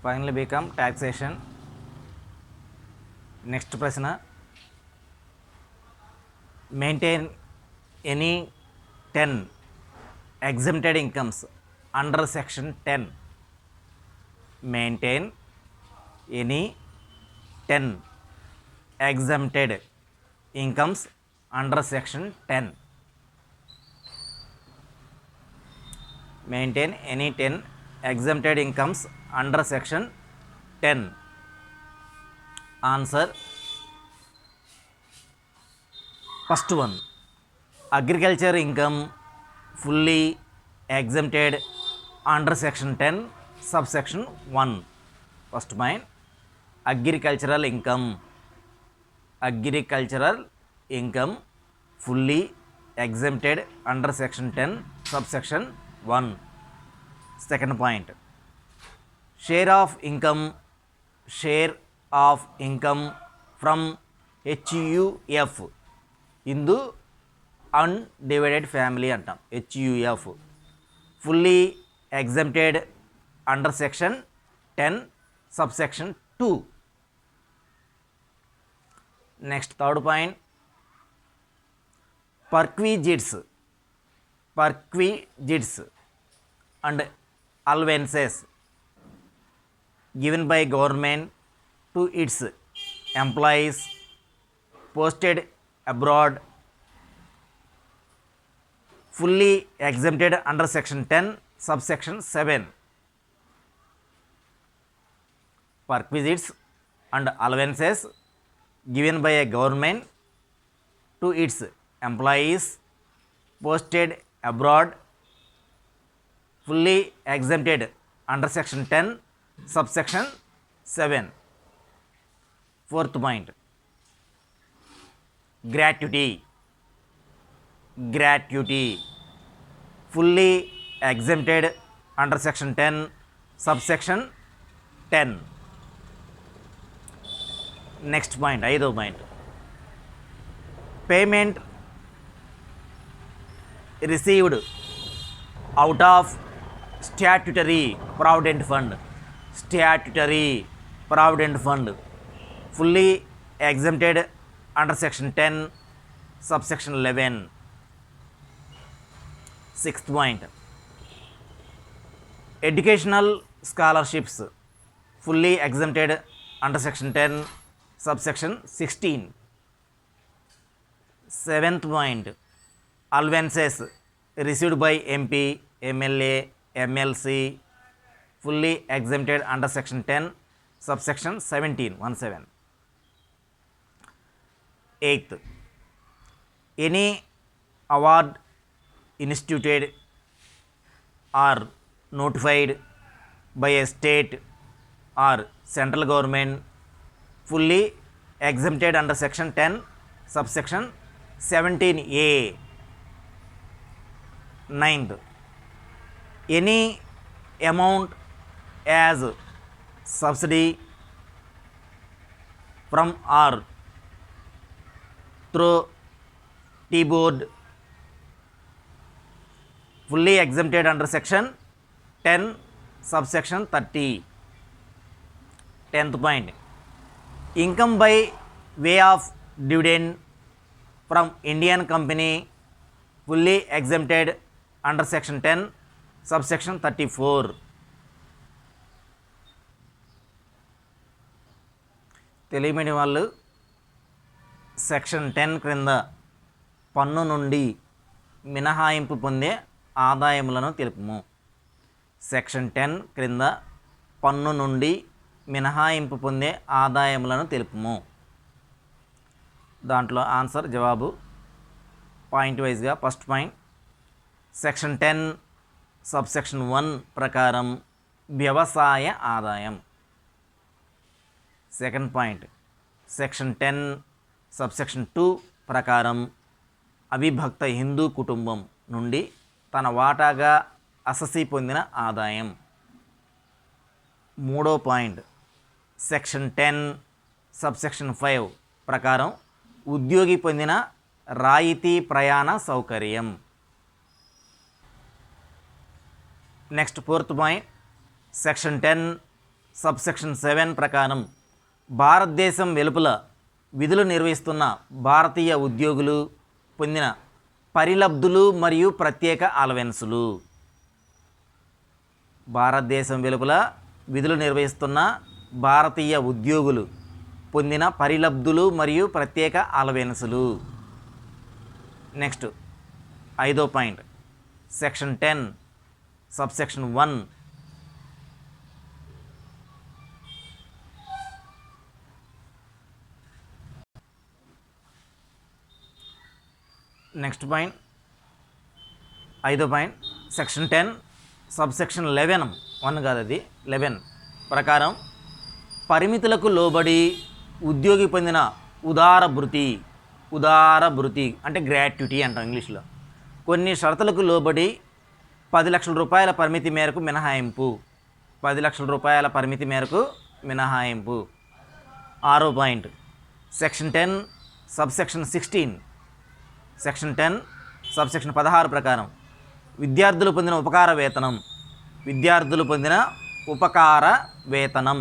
finally become taxation. Next ప్రశ్న, maintain any 10 exempted incomes under section 10. Maintain any 10 exempted incomes under section 10. Maintain any 10 exempted incomes under section 10. Answer, first one, agriculture income fully exempted under section 10 subsection 1. First point, agricultural income fully exempted under section 10 subsection 1. Second point, share of income from HUF Hindu undivided family antam, HUF fully exempted under section 10 subsection 2. Next, third point, perquisites and allowances given by government to its employees posted abroad fully exempted under section 10 subsection 7. Perquisites and allowances given by a government to its employees posted abroad fully exempted under section 10 subsection 7. Fourth point, gratuity fully exempted under section 10 subsection 10. Next point, ఐదో point, payment received out of statutory provident fund fully exempted under section 10 subsection 11. Sixth point, educational scholarships fully exempted under section 10 subsection 16. Seventh point, allowances received by MP, MLA, MLC fully exempted under section 10 subsection 17. Eighth, any award instituted or notified by a state or central government fully exempted under section 10 subsection 17A. Ninth, any amount as subsidy from or through T-board fully exempted under section 10 subsection 30. 10th point, income by way of dividend from Indian company fully exempted under section 10 subsection 34. తెలియని వాళ్ళు section 10 క్రింద పన్ను నుండి మినహాయింపు పొందే ఆదాయములను తెలుపుము. Section 10 క్రింద పన్ను నుండి మినహాయింపు పొందే ఆదాయములను తెలుపుము. దాంట్లో ఆన్సర్ జవాబు పాయింట్ వైజ్గా. ఫస్ట్ పాయింట్, సెక్షన్ 10 సబ్సెక్షన్ 1 ప్రకారం వ్యవసాయ ఆదాయం. సెకండ్ పాయింట్, సెక్షన్ 10 సబ్సెక్షన్ 2 ప్రకారం అవిభక్త హిందూ కుటుంబం నుండి తన వాటాగా అససి పొందిన ఆదాయం. మూడో పాయింట్, సెక్షన్ 10 సబ్సెక్షన్ 5 ప్రకారం ఉద్యోగి పొందిన రాయితీ ప్రయాణ సౌకర్యం. Next fourth point, section 10 subsection 7 ప్రకారం భారతదేశం వెలుపల విధులు నిర్వహిస్తున్న భారతీయ ఉద్యోగులు పొందిన పరిలబ్ధులు మరియు ప్రత్యేక అలవెన్సులు. భారతదేశం వెలుపల విధులు నిర్వహిస్తున్న భారతీయ ఉద్యోగులు పొందిన పరిలబ్ధులు మరియు ప్రత్యేక అలవెన్సులు. నెక్స్ట్ 5వ point, section 10 subsection 1. Next point 5వ పాయింట్, సెక్షన్ 10 సబ్సెక్షన్ 11 1 కాదు అది 11 ప్రకారం పరిమితులకు లోబడి ఉద్యోగి పొందిన ఉదార భృతి అంటే గ్రాట్యుటీ అంటాం ఇంగ్లీష్లో, కొన్ని షరతులకు లోబడి 10 లక్షల రూపాయల పరిమితి మేరకు మినహాయింపు. 10 లక్షల రూపాయల పరిమితి మేరకు మినహాయింపు. 6వ point, section 10 subsection 16. Section 10 subsection 16 ప్రకారం విద్యార్థులు పొందిన ఉపకార వేతనం